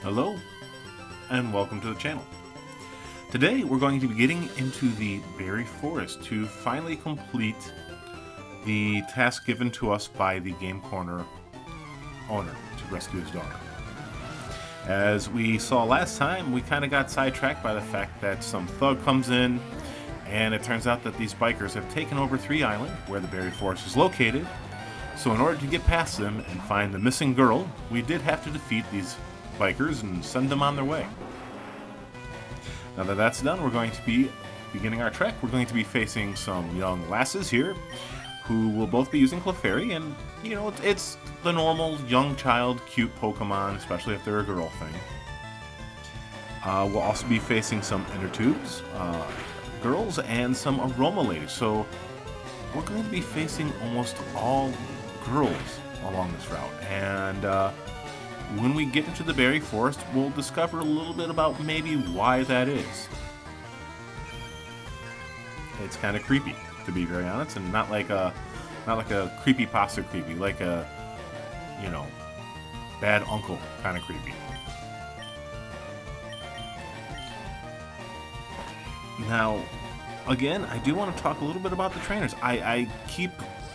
Hello, and welcome to the channel. Today we're going to be getting into the berry forest to finally complete the task given to us by the Game Corner owner to rescue his daughter. As we saw last time, we kind of got sidetracked by the fact that some thug comes in, and it turns out that these bikers have taken over Three Island, where the berry forest is located. So in order to get past them and find the missing girl, we did have to defeat these bikers and send them on their way. Now that that's done, we're going to be beginning our trek. We're going to be facing some young lasses here who will both be using Clefairy, and you know, it's the normal young child cute Pokemon, especially if they're a girl thing. We'll also be facing some inner tubes, girls, and some Aroma Ladies. So we're going to be facing almost all girls along this route, and when we get into the berry forest, we'll discover a little bit about maybe why that is. It's kind of creepy, to be very honest, and not like a creepypasta creepy, like a, you know, bad uncle kind of creepy. Now, again, I do want to talk a little bit about the trainers. I keep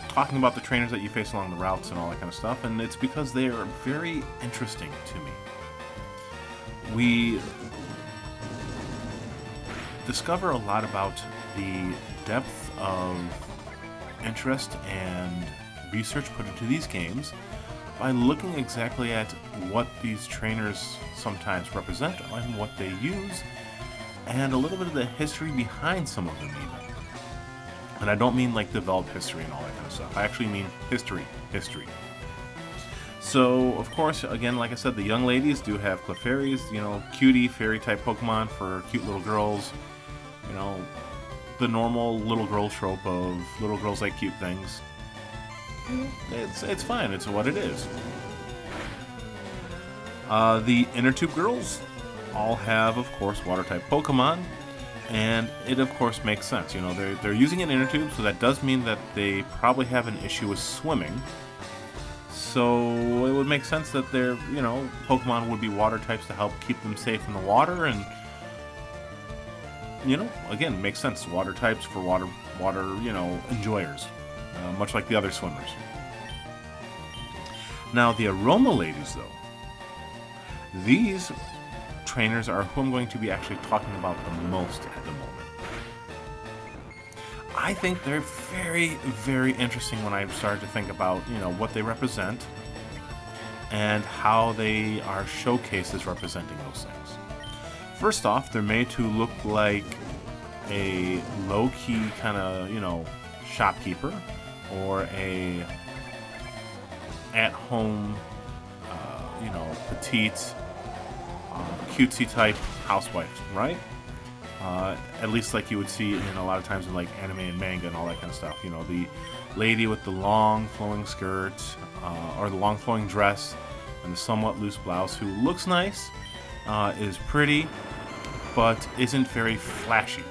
talking about the trainers that you face along the routes and all that kind of stuff, and it's because they are very interesting to me. We discover a lot about the depth of interest and research put into these games by looking exactly at what these trainers sometimes represent and what they use, and a little bit of the history behind some of them even. And I don't mean like developed history and all that kind of stuff. I actually mean history. So, of course, again, like I said, the young ladies do have Clefairies, you know, cutie, fairy-type Pokemon for cute little girls. You know, the normal little girl trope of little girls like cute things. It's fine. It's what it is. The inner tube girls all have, of course, water-type Pokemon. And it, of course, makes sense. You know, they're using an inner tube, so that does mean that they probably have an issue with swimming. So it would make sense that their, you know, Pokemon would be water types to help keep them safe in the water. And, you know, again, makes sense. Water types for water, you know, enjoyers, much like the other swimmers. Now, the Aroma Ladies, though, these trainers are who I'm going to be actually talking about the most at the moment. I think they're very, very interesting when I started to think about, you know, what they represent and how they are showcases representing those things. First off, they're made to look like a low-key kind of, you know, shopkeeper or a at-home, you know, petite, cutesy type housewife, right? At least like you would see in a lot of times in like anime and manga and all that kind of stuff. You know, the lady with the long flowing skirt or the long flowing dress and the somewhat loose blouse who looks nice, is pretty, but isn't very flashy.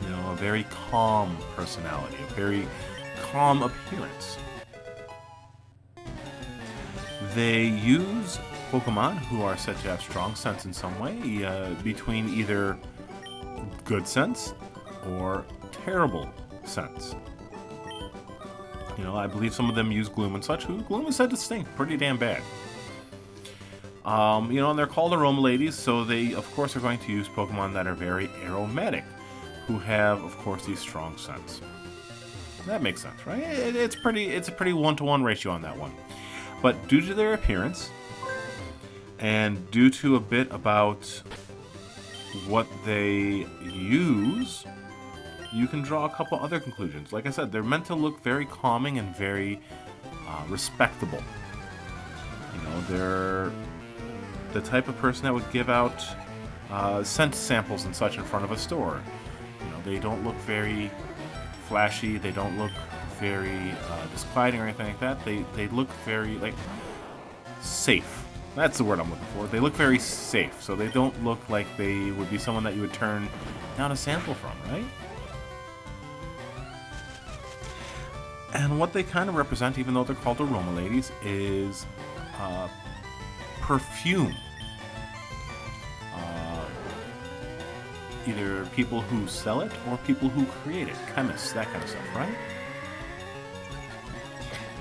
You know, a very calm personality, a very calm appearance. They use Pokemon who are said to have strong sense in some way, between either good sense or terrible sense. You know, I believe some of them use Gloom and such, who Gloom is said to stink pretty damn bad. You know, and they're called Aroma Ladies, so they, of course, are going to use Pokemon that are very aromatic, who have, of course, these strong scents. That makes sense, right? It's a pretty one-to-one ratio on that one. But due to their appearance, and due to a bit about what they use, you can draw a couple other conclusions. Like I said, they're meant to look very calming and very respectable. You know, they're the type of person that would give out scent samples and such in front of a store. You know, they don't look very flashy. They don't look very disquieting or anything like that. They look very, like, safe. That's the word I'm looking for. They look very safe, so they don't look like they would be someone that you would turn down a sample from, right? And what they kind of represent, even though they're called Aroma Ladies, is perfume. Either people who sell it or people who create it, chemists, that kind of stuff, right?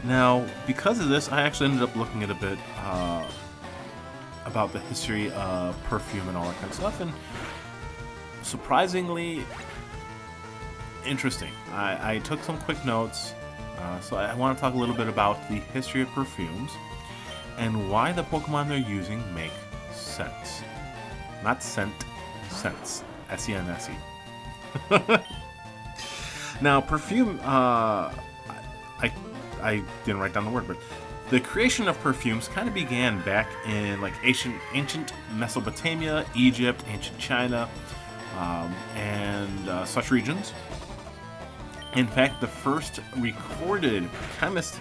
Now, because of this, I actually ended up looking at a bit about the history of perfume and all that kind of stuff, and surprisingly interesting. I took some quick notes, so I want to talk a little bit about the history of perfumes and why the Pokemon they're using make sense. Not scent, sense. S-E-N-S-E. Now, perfume, I didn't write down the word, but the creation of perfumes kind of began back in like ancient Mesopotamia, Egypt, ancient China, and such regions. In fact, the first recorded chemist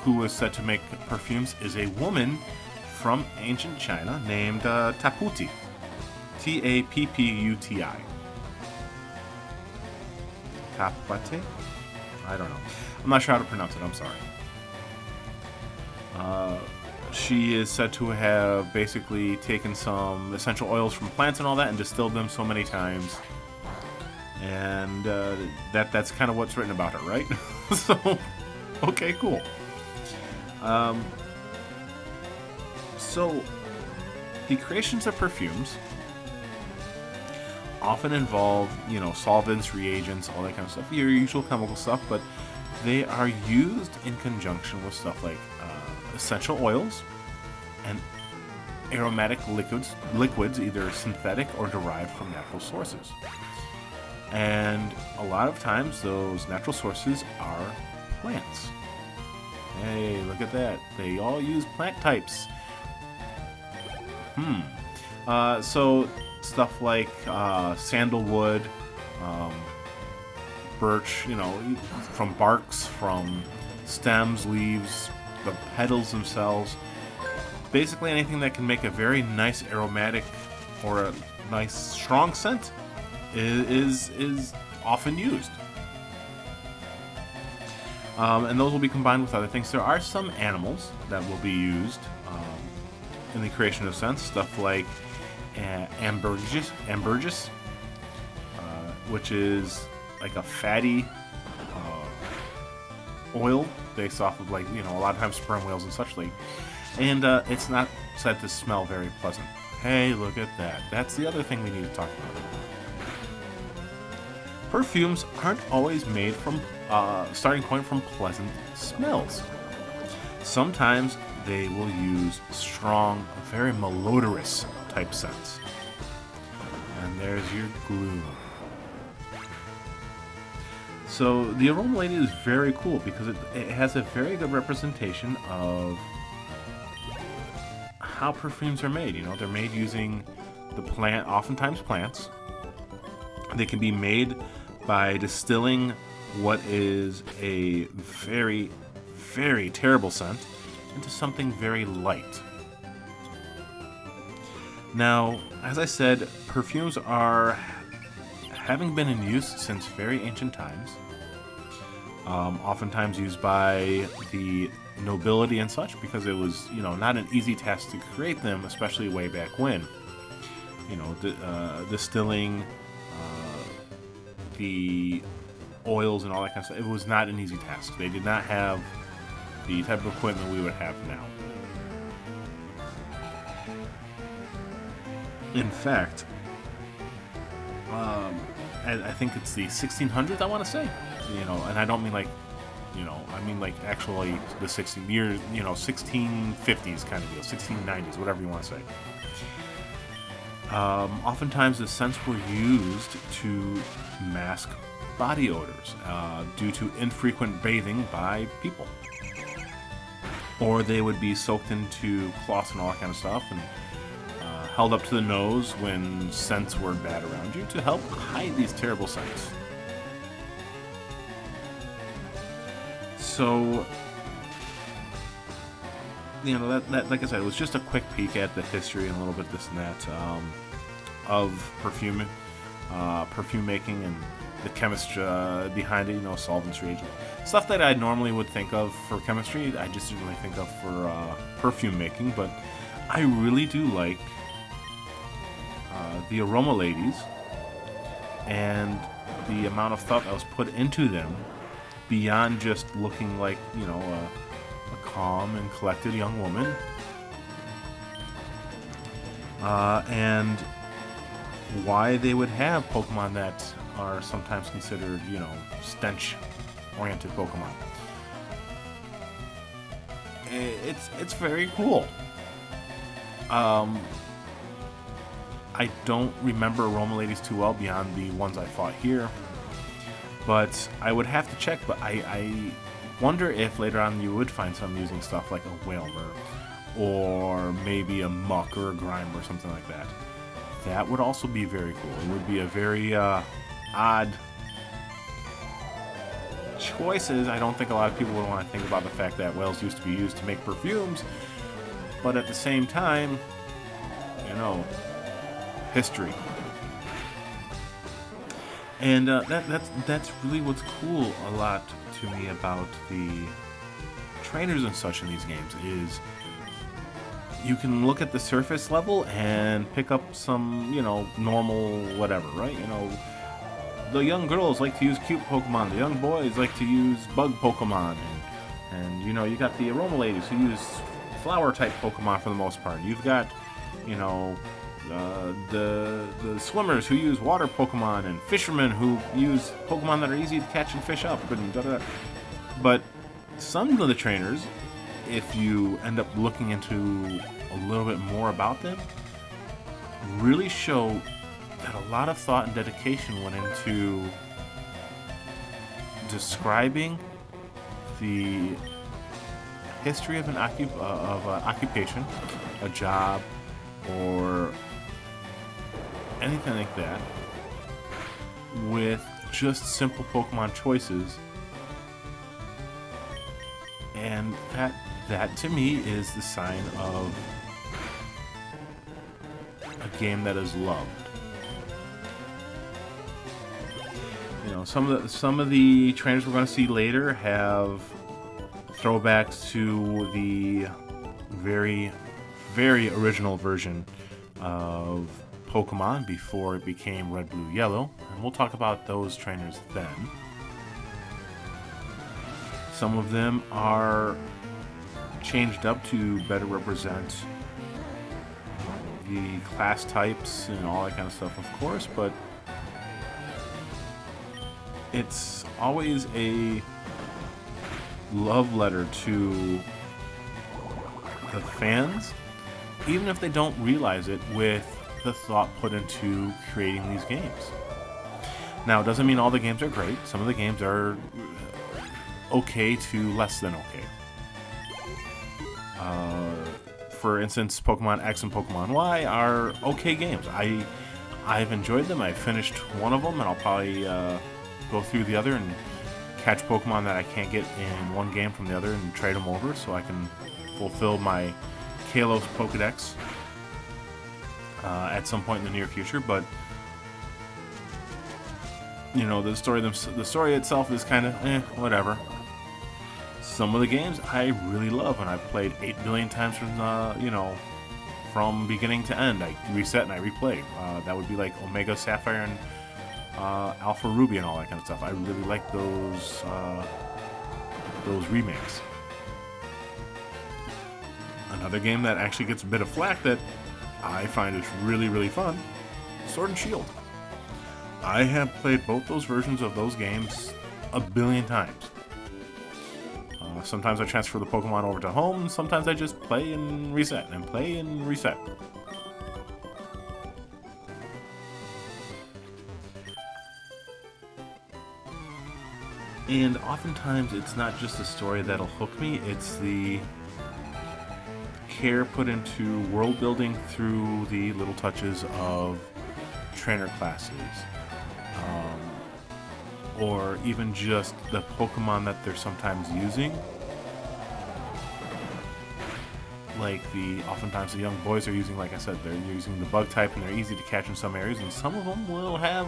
who was said to make perfumes is a woman from ancient China named Taputi. T-A-P-P-U-T-I. Taputi? I don't know. I'm not sure how to pronounce it. I'm sorry. She is said to have basically taken some essential oils from plants and all that and distilled them so many times. And that's kind of what's written about her, right? So, okay, cool. So, the creations of perfumes often involve, solvents, reagents, all that kind of stuff, your usual chemical stuff, but they are used in conjunction with stuff like essential oils and aromatic liquids, either synthetic or derived from natural sources. And a lot of times those natural sources are plants. Hey, look at that. They all use plant types. So stuff like sandalwood, birch, from barks, from stems, leaves, the petals themselves. Basically anything that can make a very nice aromatic or a nice strong scent is often used. And those will be combined with other things. There are some animals that will be used in the creation of scents, stuff like ambergris, which is like a fatty oil based off of, a lot of times sperm whales and such like. And it's not said to smell very pleasant. Hey, look at that. That's the other thing we need to talk about. Perfumes aren't always made from starting point from pleasant smells. Sometimes they will use strong, very malodorous type scents. And there's your glue. So the Aroma Lady is very cool because it has a very good representation of how perfumes are made. They're made using the plant, oftentimes plants. They can be made by distilling what is a very, very terrible scent into something very light. Now, as I said, perfumes are having been in use since very ancient times. Oftentimes used by the nobility and such, because it was, not an easy task to create them, especially way back when. Distilling the oils and all that kind of stuff. It was not an easy task. They did not have the type of equipment we would have now. In fact, I think it's the 1600s, I want to say. And I don't mean I mean actually the 1650s kind of deal, 1690s, whatever you want to say. Oftentimes the scents were used to mask body odors due to infrequent bathing by people. Or they would be soaked into cloths and all that kind of stuff and held up to the nose when scents were bad around you to help hide these terrible scents. So, that like I said, it was just a quick peek at the history and a little bit of this and that of perfume making and the chemistry behind it, solvents, reagents. Stuff that I normally would think of for chemistry, I just didn't really think of for perfume making, but I really do like the Aroma Ladies and the amount of thought that was put into them beyond just looking like, a calm and collected young woman. And why they would have Pokemon that are sometimes considered, stench-oriented Pokemon. It's very cool. I don't remember Aroma Ladies too well beyond the ones I fought here, but I would have to check. But I wonder if later on you would find some using stuff like a Whalmer, or maybe a Muck or a Grime or something like that. That would also be very cool. It would be a very odd choices. I don't think a lot of people would want to think about the fact that whales used to be used to make perfumes, but at the same time, history. And that's really what's cool a lot to me about the trainers and such in these games is you can look at the surface level and pick up some, normal whatever, right? The young girls like to use cute Pokemon, the young boys like to use bug Pokemon, and you got the Aroma Ladies who use flower type Pokemon for the most part. You've got, the swimmers who use water Pokemon, and fishermen who use Pokemon that are easy to catch and fish up, and da-da-da. But some of the trainers, if you end up looking into a little bit more about them, really show that a lot of thought and dedication went into describing the history of an occupation, a job, or anything like that, with just simple Pokemon choices. And that to me is the sign of a game that is loved. Some of the trainers we're going to see later have throwbacks to the very, very original version of Pokemon before it became Red, Blue, Yellow, and we'll talk about those trainers then. Some of them are changed up to better represent the class types and all that kind of stuff, of course, but it's always a love letter to the fans, even if they don't realize it, with the thought put into creating these games. Now, it doesn't mean all the games are great. Some of the games are okay to less than okay. For instance, Pokemon X and Pokemon Y are okay games. I've enjoyed them. I finished one of them, and I'll probably go through the other and catch Pokemon that I can't get in one game from the other and trade them over so I can fulfill my Kalos Pokedex at some point in the near future. But the story itself is kind of whatever. Some of the games I really love, and I've played 8 billion times from beginning to end. I reset and I replay. That would be like Omega Sapphire and Alpha Ruby and all that kind of stuff. I really like those remakes. Another game that actually gets a bit of flack that I find is really, really fun, Sword and Shield. I have played both those versions of those games a billion times. Sometimes I transfer the Pokemon over to home, and sometimes I just play and reset, and play and reset. And oftentimes it's not just the story that'll hook me, it's the care put into world building through the little touches of trainer classes. Or even just the Pokemon that they're sometimes using. Like oftentimes the young boys are using, like I said, they're using the bug type and they're easy to catch in some areas, and some of them will have,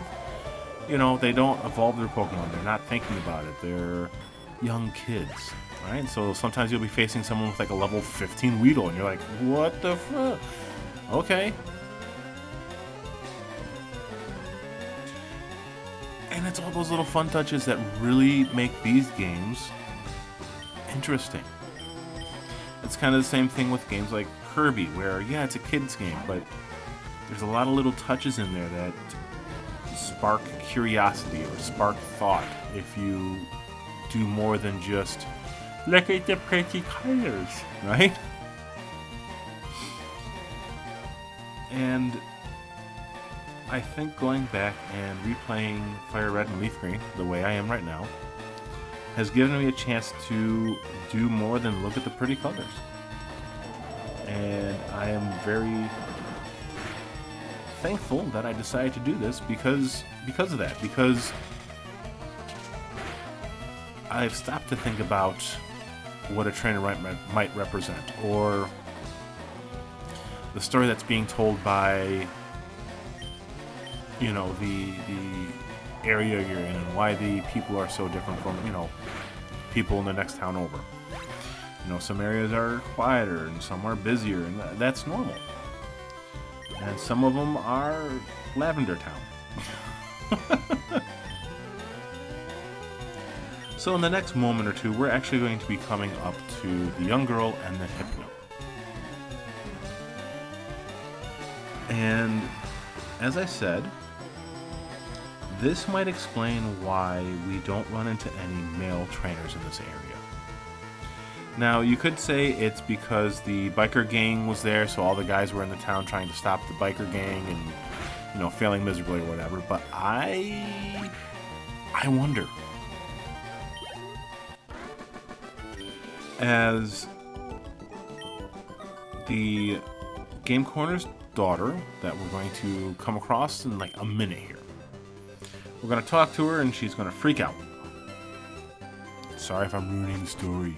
they don't evolve their Pokemon. They're not thinking about it. They're young kids. Right? So sometimes you'll be facing someone with like a level 15 Weedle, and you're like, what the fuck? Okay. And it's all those little fun touches that really make these games interesting. It's kind of the same thing with games like Kirby, where, yeah, it's a kid's game, but there's a lot of little touches in there that spark curiosity or spark thought if you do more than just look at the pretty colors, right? And I think going back and replaying FireRed and Leaf Green the way I am right now has given me a chance to do more than look at the pretty colors. And I am very thankful that I decided to do this because of that. Because I've stopped to think about what a trainer might represent, or the story that's being told by, you know, the area you're in, and why the people are so different from, you know, people in the next town over. You know, some areas are quieter and some are busier, and that's normal. And some of them are Lavender Town. So in the next moment or two, we're actually going to be coming up to the young girl and the Hypno. And as I said, this might explain why we don't run into any male trainers in this area. Now, you could say it's because the biker gang was there, so all the guys were in the town trying to stop the biker gang and, you know, failing miserably or whatever, but I wonder. As the Game Corner's daughter that we're going to come across in like a minute here. We're going to talk to her and she's going to freak out. Sorry if I'm ruining the story.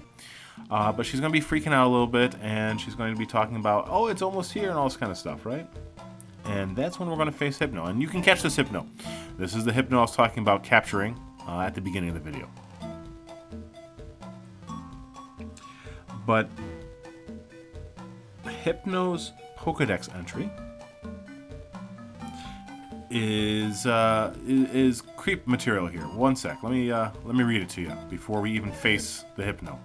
But she's going to be freaking out a little bit, and she's going to be talking about, oh, it's almost here and all this kind of stuff, right? And that's when we're going to face Hypno. And you can catch this Hypno. This is the Hypno I was talking about capturing at the beginning of the video. But Hypno's Pokedex entry is creep material here. One sec. Let me read it to you before we even face the Hypno.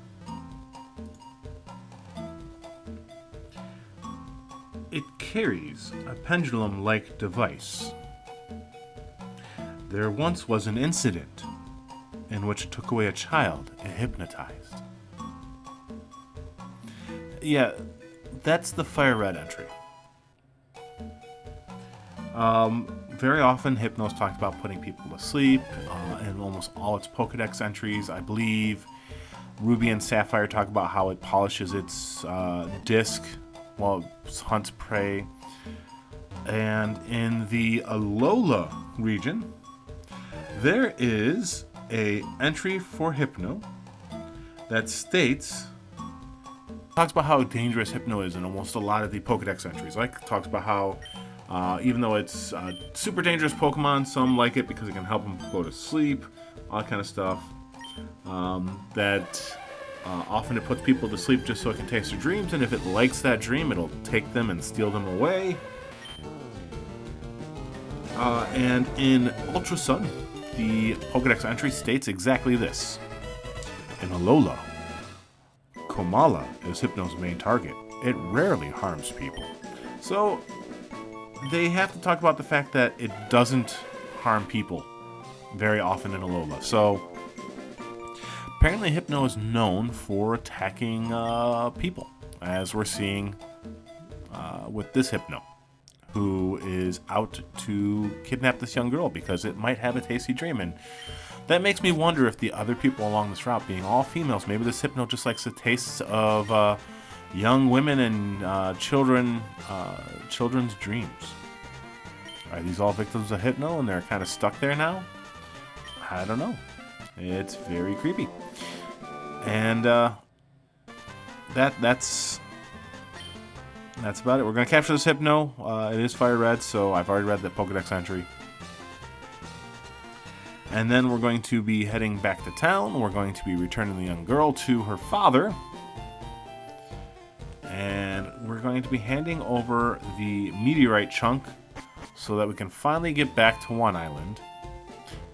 It carries a pendulum-like device. There once was an incident in which it took away a child and hypnotized. Yeah, that's the FireRed entry. Very often, Hypno's talked about putting people to sleep in almost all its Pokedex entries. I believe Ruby and Sapphire talk about how it polishes its disc while it hunts prey. And in the Alola region, there is a entry for Hypno that talks about how dangerous Hypno is in almost a lot of the Pokedex entries. Like, talks about how even though it's a super dangerous Pokemon, some like it because it can help them go to sleep, all that kind of stuff. Often it puts people to sleep just so it can taste their dreams, and if it likes that dream, it'll take them and steal them away. And in Ultra Sun, the Pokedex entry states exactly this. In Alola, Komala is Hypno's main target. It rarely harms people. So they have to talk about the fact that it doesn't harm people very often in Alola. So apparently Hypno is known for attacking people, as we're seeing with this Hypno, who is out to kidnap this young girl because it might have a tasty dream. And that makes me wonder if the other people along this route, being all females, maybe this Hypno just likes the tastes of young women and children's dreams. Are these all victims of Hypno and they're kind of stuck there now? I don't know. It's very creepy. And that's about it. We're going to capture this Hypno. It is FireRed, so I've already read the Pokedex entry. And then we're going to be heading back to town. We're going to be returning the young girl to her father. And we're going to be handing over the meteorite chunk so that we can finally get back to One Island,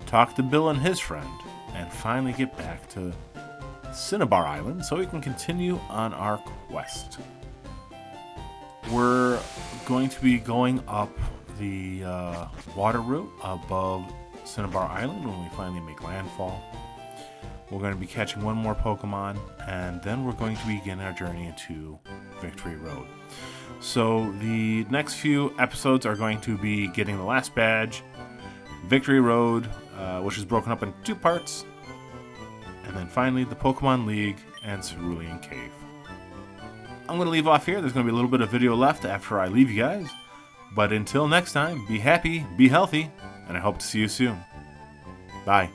talk to Bill and his friend, and finally get back to Cinnabar Island so we can continue on our quest. We're going to be going up the water route above Cinnabar Island when we finally make landfall. We're going to be catching one more Pokemon, and then we're going to begin our journey into Victory Road. So the next few episodes are going to be getting the last badge, Victory Road, which is broken up in 2 parts, and then finally the Pokemon League and Cerulean Cave. I'm going to leave off here. There's going to be a little bit of video left after I leave you guys. But until next time, be happy, be healthy, and I hope to see you soon. Bye.